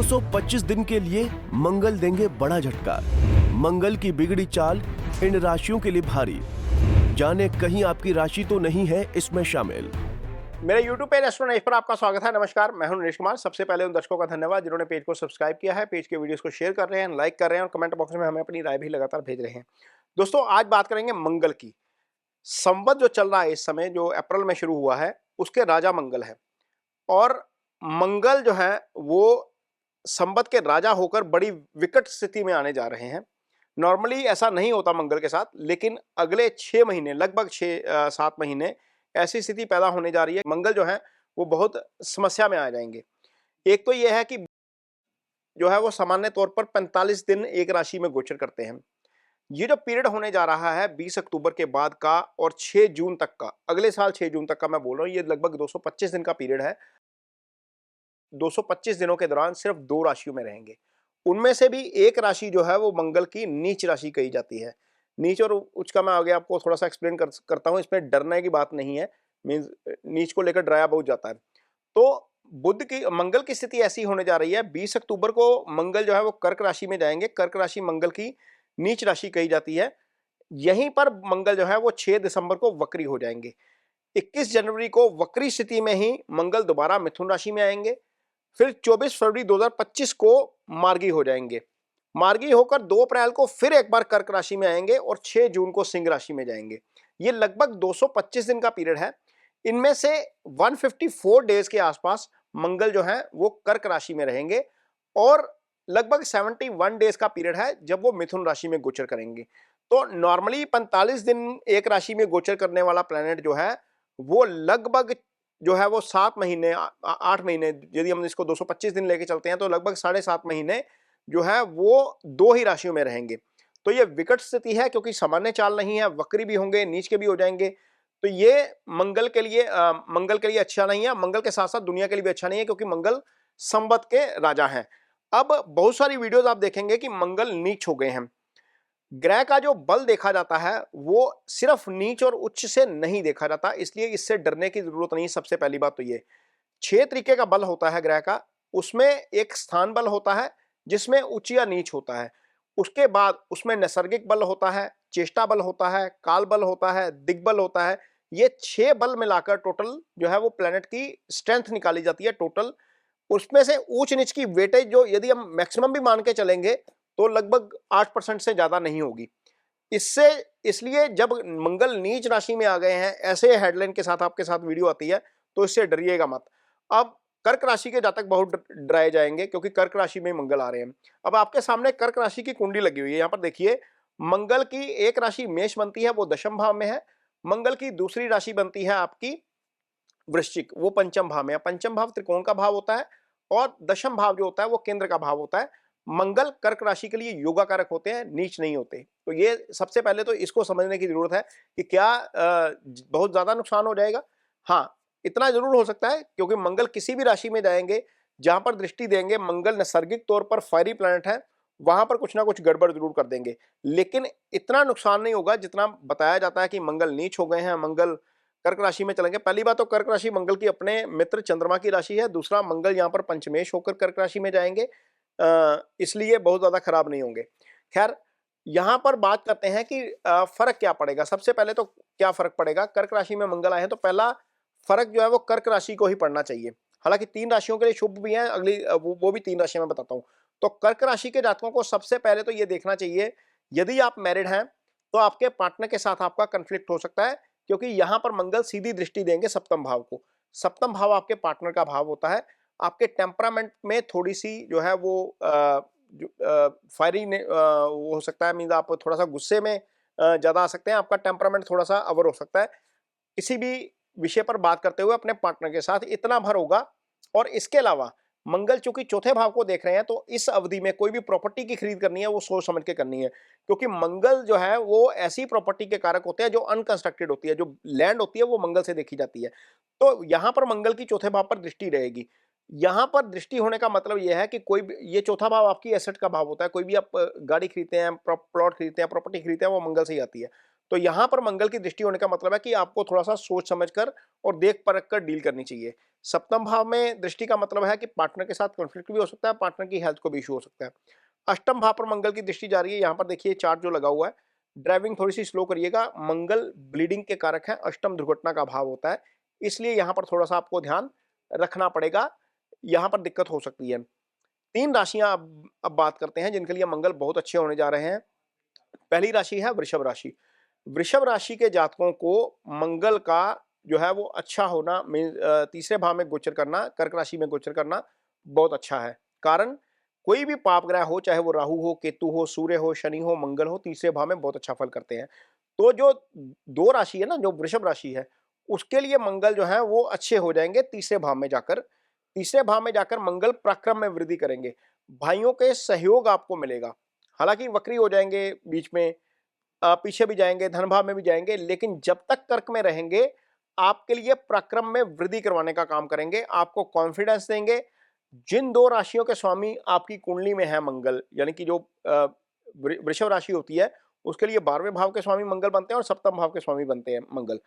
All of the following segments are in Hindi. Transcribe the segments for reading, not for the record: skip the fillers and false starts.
225 दिन के लिए मंगल देंगे बड़ा झटका। मंगल की बिगड़ी चाल इन राशियों के लिए भारी। जाने कहीं आपकी राशि तो नहीं है इसमें शामिल। मेरे YouTube पेज एस्ट्रो नरेश पर आपका स्वागत है। नमस्कार, मैं हूं नरेश कुमार। सबसे पहले उन दर्शकों का धन्यवाद जिन्होंने पेज को सब्सक्राइब किया है, पेज के वीडियोस को शेयर कर रहे हैं, लाइक कर रहे हैं और कमेंट बॉक्स में हमें अपनी राय भी लगातार भेज रहे हैं। दोस्तों, आज बात करेंगे मंगल की। संवत जो चल रहा है इस समय, जो अप्रैल में शुरू हुआ है, उसके राजा मंगल है और मंगल जो है वो संवत के राजा होकर बड़ी विकट स्थिति में आने जा रहे हैं। नॉर्मली ऐसा नहीं होता मंगल के साथ, लेकिन अगले 6 महीने, लगभग 6-7 महीने ऐसी स्थिति पैदा होने जा रही है। मंगल जो है वो बहुत समस्या में आ जाएंगे। एक तो यह है कि जो है वो सामान्य तौर पर 45 दिन एक राशि में गोचर करते हैं। ये जो पीरियड होने जा रहा है 20 अक्टूबर के बाद का और 6 जून तक का, अगले साल 6 जून तक का मैं बोल रहा हूँ, ये लगभग 225 दिन का पीरियड है। 225 दिनों के दौरान सिर्फ 2 राशियों में रहेंगे। उनमें से भी एक राशि जो है वो मंगल की नीच राशि कही जाती है। नीच और उच्च का मैं आगे आपको थोड़ा सा एक्सप्लेन करता हूँ। इसमें डरने की बात नहीं है, मींस नीच को लेकर डराया बहुत जाता है। तो मंगल की स्थिति ऐसी होने जा रही है। 20 अक्टूबर को मंगल जो है वो कर्क राशि में जाएंगे। कर्क राशि मंगल की नीच राशि कही जाती है। यहीं पर मंगल जो है वो 6 दिसंबर को वक्री हो जाएंगे। 21 जनवरी को वक्री स्थिति में ही मंगल दोबारा मिथुन राशि में आएंगे। फिर 24 फरवरी 2025 को मार्गी हो जाएंगे। मार्गी होकर 2 अप्रैल को फिर एक बार कर्क राशि में आएंगे और 6 जून को सिंह राशि में जाएंगे। ये लगभग 225 दिन का पीरियड है। इनमें से 154 डेज के आसपास मंगल जो है वो कर्क राशि में रहेंगे और लगभग 71 डेज का पीरियड है जब वो मिथुन राशि में गोचर करेंगे। तो नॉर्मली 45 दिन एक राशि में गोचर करने वाला प्लैनेट जो है वो लगभग जो है वो 7 महीने 8 महीने, यदि हम इसको 225 दिन लेके चलते हैं तो लगभग 7.5 महीने जो है वो 2 ही राशियों में रहेंगे। तो ये विकट स्थिति है क्योंकि सामान्य चाल नहीं है, वक्री भी होंगे, नीच के भी हो जाएंगे। तो ये मंगल के लिए अच्छा नहीं है। मंगल के साथ साथ दुनिया के लिए भी अच्छा नहीं है क्योंकि मंगल संवत के राजा हैं। अब बहुत सारी वीडियोस आप देखेंगे कि मंगल नीच हो गए हैं। ग्रह का जो बल देखा जाता है वो सिर्फ नीच और उच्च से नहीं देखा जाता, इसलिए इससे डरने की जरूरत नहीं। सबसे पहली बात तो ये 6 तरीके का बल होता है ग्रह का। उसमें एक स्थान बल होता है जिसमें उच्च या नीच होता है। उसके बाद उसमें नैसर्गिक बल होता है, चेष्टा बल होता है, काल बल होता है, दिग्बल होता है। ये 6 बल मिलाकर टोटल जो है वो प्लेनेट की स्ट्रेंथ निकाली जाती है टोटल। उसमें से ऊंच नीच की वेटेज जो यदि हम मैक्सिमम भी मान के चलेंगे तो लगभग 8% से ज्यादा नहीं होगी। इससे इसलिए जब मंगल नीच राशि में आ गए हैं, ऐसे हेडलाइन के साथ आपके साथ वीडियो आती है तो इससे डरिएगा मत। अब कर्क राशि के जातक बहुत डराए जाएंगे क्योंकि कर्क राशि में मंगल आ रहे हैं। अब आपके सामने कर्क राशि की कुंडली लगी हुई है। यहाँ पर देखिए, मंगल की एक राशि मेष बनती है, वो दशम भाव में है। मंगल की दूसरी राशि बनती है आपकी वृश्चिक, वो पंचम भाव में है। पंचम भाव त्रिकोण का भाव होता है और दशम भाव जो होता है वो केंद्र का भाव होता है। मंगल कर्क राशि के लिए योगा कारक होते हैं, नीच नहीं होते। तो ये सबसे पहले तो इसको समझने की जरूरत है कि क्या बहुत ज्यादा नुकसान हो जाएगा। हाँ, इतना जरूर हो सकता है क्योंकि मंगल किसी भी राशि में जाएंगे जहां पर दृष्टि देंगे, मंगल नैसर्गिक तौर पर फायरी प्लैनेट है, वहां पर कुछ ना कुछ गड़बड़ जरूर कर देंगे। लेकिन इतना नुकसान नहीं होगा जितना बताया जाता है कि मंगल नीच हो गए हैं, मंगल कर्क राशि में चलेंगे। पहली बात तो कर्क राशि मंगल की अपने मित्र चंद्रमा की राशि है। दूसरा, मंगल यहाँ पर पंचमेश होकर कर्क राशि में जाएंगे, इसलिए बहुत ज्यादा खराब नहीं होंगे। खैर, यहां पर बात करते हैं कि फर्क क्या पड़ेगा। सबसे पहले तो क्या फर्क पड़ेगा, कर्क राशि में मंगल आए हैं तो पहला फर्क जो है वो कर्क राशि को ही पड़ना चाहिए। हालांकि 3 राशियों के लिए शुभ भी है, अगली वो भी 3 राशियां मैं बताता हूं। तो कर्क राशि के जातकों को सबसे पहले तो ये देखना चाहिए, यदि आप मैरिड हैं तो आपके पार्टनर के साथ आपका कंफ्लिक्ट हो सकता है क्योंकि यहां पर मंगल सीधी दृष्टि देंगे सप्तम भाव को। सप्तम भाव आपके पार्टनर का भाव होता है। आपके टेम्परामेंट में थोड़ी सी जो है वो फायरी वो हो सकता है, मीन आप थोड़ा सा गुस्से में ज्यादा आ सकते हैं। आपका टेम्परामेंट थोड़ा सा अवर हो सकता है। किसी भी विषय पर बात करते हुए अपने पार्टनर के साथ इतना भर होगा। और इसके अलावा मंगल चूंकि चौथे भाव को देख रहे हैं तो इस अवधि में कोई भी प्रॉपर्टी की खरीद करनी है वो सोच समझ के करनी है क्योंकि मंगल जो है वो ऐसी प्रॉपर्टी के कारक होते हैं जो अनकंस्ट्रक्टेड होती है, जो लैंड होती है वो मंगल से देखी जाती है। तो यहां पर मंगल की चौथे भाव पर दृष्टि रहेगी। यहां पर दृष्टि होने का मतलब यह है कि कोई भी, ये चौथा भाव आपकी एसेट का भाव होता है। कोई भी आप गाड़ी खरीदते हैं, प्लॉट खरीदते हैं, प्रॉपर्टी खरीदते हैं, वो मंगल से ही आती है। तो यहाँ पर मंगल की दृष्टि होने का मतलब है कि आपको थोड़ा-सा सोच समझ कर और देख परख कर डील करनी चाहिए। सप्तम भाव में दृष्टि का मतलब है कि पार्टनर के साथ कॉन्फ्लिक्ट भी हो सकता है, पार्टनर की हेल्थ को भी इश्यू हो सकता है। अष्टम भाव पर मंगल की दृष्टि जा रही है, यहाँ पर देखिए चार्ट जो लगा हुआ है, ड्राइविंग थोड़ी-सी स्लो करिएगा, मंगल ब्लीडिंग के कारक हैं, अष्टम दुर्घटना का भाव होता है, इसलिए यहाँ पर थोड़ा-सा आपको ध्यान रखना पड़ेगा, यहाँ पर दिक्कत हो सकती है। 3 राशियाँ अब बात करते हैं जिनके लिए मंगल बहुत अच्छे होने जा रहे हैं। पहली राशि है वृषभ राशि। वृषभ राशि के जातकों को मंगल का जो है वो अच्छा होना तीसरे भाव में गोचर करना, कर्क राशि में गोचर करना बहुत अच्छा है। कारण कोई भी पाप ग्रह हो, चाहे वो राहु हो, केतु हो, सूर्य हो, शनि हो, मंगल हो, तीसरे भाव में बहुत अच्छा फल करते हैं। तो जो 2 राशि है ना, जो वृषभ राशि है, उसके लिए मंगल जो है वो अच्छे हो जाएंगे तीसरे भाव में जाकर। तीसरे भाव में जाकर मंगल पराक्रम में वृद्धि करेंगे। भाइयों के सहयोग आपको मिलेगा। हालांकि वक्री हो जाएंगे बीच में, पीछे भी जाएंगे, धन भाव में भी जाएंगे, लेकिन जब तक कर्क में रहेंगे आपके लिए पराक्रम में वृद्धि करवाने का काम करेंगे, आपको कॉन्फिडेंस देंगे। जिन 2 राशियों के स्वामी आपकी कुंडली में है मंगल, यानी कि जो वृषभ राशि होती है उसके लिए 12वें भाव के स्वामी मंगल बनते हैं और सप्तम भाव के स्वामी बनते हैं मंगल।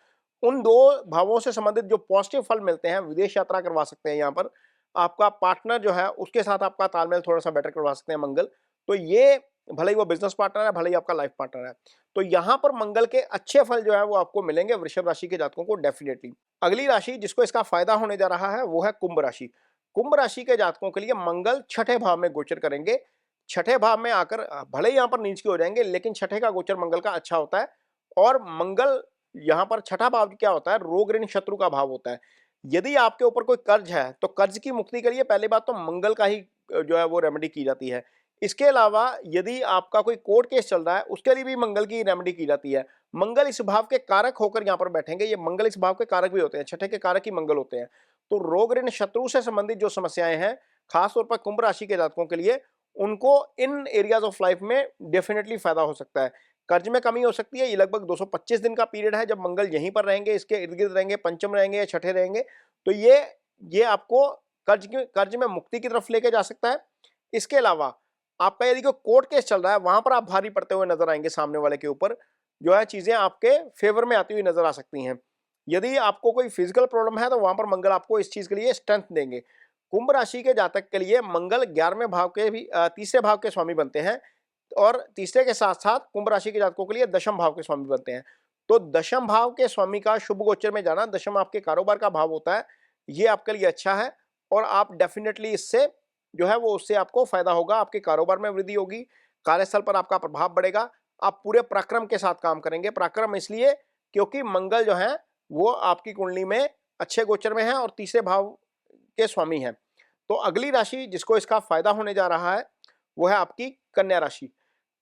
उन 2 भावों से संबंधित जो पॉजिटिव फल मिलते हैं, विदेश यात्रा करवा सकते हैं, यहाँ पर आपका पार्टनर जो है उसके साथ आपका तालमेल थोड़ा-सा बेटर करवा सकते हैं मंगल। तो ये भले ही वो बिज़नेस पार्टनर है, भले ही आपका लाइफ पार्टनर है। तो यहाँ पर मंगल के अच्छे फल जो है वो आपको मिलेंगे वृषभ राशि के जातकों को डेफिनिटली। अगली राशि जिसको इसका फायदा होने जा रहा है वो है कुंभ राशि। कुंभ राशि के जातकों के लिए मंगल छठे भाव में गोचर करेंगे। छठे भाव में आकर भले ही यहाँ पर नीच के हो जाएंगे, लेकिन छठे का गोचर मंगल का अच्छा होता है। और मंगल यहाँ पर छठा भाव क्या होता है, रोग ऋण शत्रु का भाव होता है। यदि आपके ऊपर कोई कर्ज है तो कर्ज की मुक्ति के लिए पहली बात तो मंगल का ही जो है वो रेमेडी की जाती है। इसके अलावा यदि आपका कोई कोर्ट केस चल रहा है उसके लिए भी मंगल की रेमेडी की जाती है। मंगल इस भाव के कारक होकर यहाँ पर बैठेंगे, ये मंगल इस भाव के कारक भी होते हैं, छठे के कारक ही मंगल होते हैं। तो रोग ऋण शत्रु से संबंधित जो समस्याएं हैं खासतौर पर कुंभ राशि के जातकों के लिए, उनको इन एरियाज ऑफ लाइफ में डेफिनेटली फायदा हो सकता है। कर्ज में कमी हो सकती है, ये लगभग 225 दिन का पीरियड है जब मंगल यहीं पर रहेंगे, इसके इर्द गिर्द रहेंगे, पंचम रहेंगे या छठे रहेंगे। तो ये आपको कर्ज में मुक्ति की तरफ लेके जा सकता है। इसके अलावा आपका यदि कोई कोर्ट केस चल रहा है वहां पर आप भारी पड़ते हुए नजर आएंगे, सामने वाले के ऊपर जो है चीजें आपके फेवर में आती हुई नजर आ सकती हैं। यदि आपको कोई फिजिकल प्रॉब्लम है तो वहां पर मंगल आपको इस चीज के लिए स्ट्रेंथ देंगे। कुंभ राशि के जातक के लिए मंगल 11वें भाव के भी तीसरे भाव के स्वामी बनते हैं और तीसरे के साथ साथ कुंभ राशि के जातकों के लिए दशम भाव के स्वामी बनते हैं। तो दशम भाव के स्वामी का शुभ गोचर में जाना, दशम आपके कारोबार का भाव होता है, ये आपके लिए अच्छा है और आप डेफिनेटली इससे जो है वो उससे आपको फायदा होगा, आपके कारोबार में वृद्धि होगी, कार्यस्थल पर आपका प्रभाव बढ़ेगा, आप पूरे पराक्रम के साथ काम करेंगे। पराक्रम इसलिए क्योंकि मंगल जो है वो आपकी कुंडली में अच्छे गोचर में है और तीसरे भाव के स्वामी हैं। तो अगली राशि जिसको इसका फायदा होने जा रहा है वो है आपकी कन्या राशि।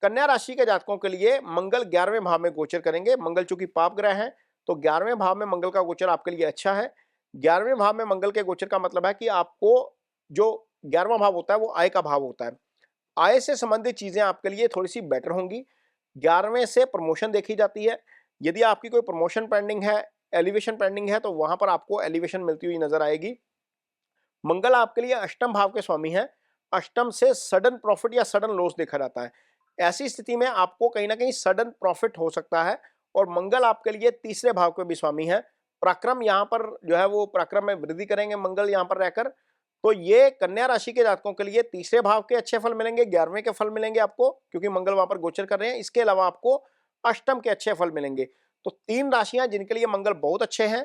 कन्या राशि के जातकों के लिए मंगल 11वें भाव में गोचर करेंगे। मंगल चूंकि पाप ग्रह है तो 11वें भाव में मंगल का गोचर आपके लिए अच्छा है। 11वें भाव में मंगल के गोचर का मतलब है कि आपको जो 11वां भाव होता है वो आय का भाव होता है। आय से संबंधित चीजें आपके लिए थोड़ी सी बेटर होंगी। 11वें से प्रमोशन देखी जाती है। यदि आपकी कोई प्रमोशन पेंडिंग है, एलिवेशन पेंडिंग है, तो वहां पर आपको एलिवेशन मिलती हुई नजर आएगी। मंगल आपके लिए अष्टम भाव के स्वामी हैं। अष्टम से सडन प्रॉफिट या सडन लॉस देखा जाता है। ऐसी स्थिति में आपको कहीं ना कहीं सडन प्रॉफिट हो सकता है और मंगल आपके लिए तीसरे भाव के भी स्वामी है। पराक्रम यहाँ पर जो है वो पराक्रम में वृद्धि करेंगे मंगल यहाँ पर रहकर। तो ये कन्या राशि के जातकों के लिए तीसरे भाव के अच्छे फल मिलेंगे, 11वें के फल मिलेंगे आपको क्योंकि मंगल वहां पर गोचर कर रहे हैं। इसके अलावा आपको अष्टम के अच्छे फल मिलेंगे। तो 3 राशियां जिनके लिए मंगल बहुत अच्छे हैं।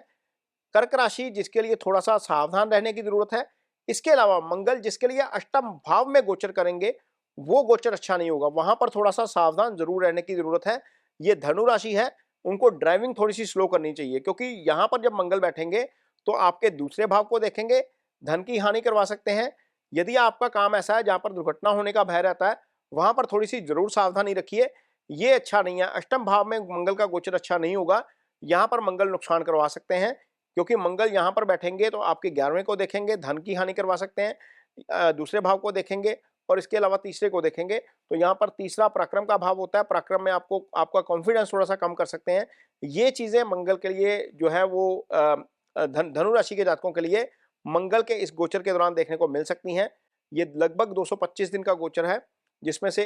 कर्क राशि जिसके लिए थोड़ा सा सावधान रहने की जरूरत है। इसके अलावा मंगल जिसके लिए अष्टम भाव में गोचर करेंगे वो गोचर अच्छा नहीं होगा, वहां पर थोड़ा सा सावधान जरूर रहने की जरूरत है। ये धनु राशि है, उनको ड्राइविंग थोड़ी सी स्लो करनी चाहिए क्योंकि यहां पर जब मंगल बैठेंगे तो आपके दूसरे भाव को देखेंगे, धन की हानि करवा सकते हैं। यदि आपका काम ऐसा है जहां पर दुर्घटना होने का भय रहता है वहां पर थोड़ी सी जरूर सावधानी रखिए, ये अच्छा नहीं है। अष्टम भाव में मंगल का गोचर अच्छा नहीं होगा, यहाँ पर मंगल नुकसान करवा सकते हैं क्योंकि मंगल यहाँ पर बैठेंगे तो आपके 11वें को देखेंगे, धन की हानि करवा सकते हैं, दूसरे भाव को देखेंगे और इसके अलावा तीसरे को देखेंगे। तो यहाँ पर तीसरा पराक्रम का भाव होता है, पराक्रम में आपको आपका कॉन्फिडेंस थोड़ा सा कम कर सकते हैं। ये चीजें मंगल के लिए जो है वो धनु राशि के जातकों के लिए मंगल के इस गोचर के दौरान देखने को मिल सकती हैं। ये लगभग 225 दिन का गोचर है जिसमें से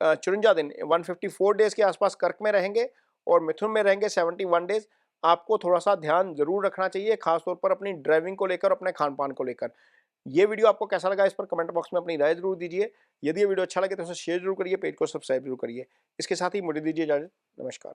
54 दिन 154 डेज के आसपास कर्क में रहेंगे और मिथुन में रहेंगे 71 डेज। आपको थोड़ा सा ध्यान जरूर रखना चाहिए, खासतौर पर अपनी ड्राइविंग को लेकर, अपने खान पान को लेकर। ये वीडियो आपको कैसा लगा इस पर कमेंट बॉक्स में अपनी राय जरूर दीजिए। यदि ये वीडियो अच्छा लगे तो उसे शेयर जरूर करिए, पेज को सब्सक्राइब जरूर करिए। इसके साथ ही मुझे दीजिए इजाजत। नमस्कार।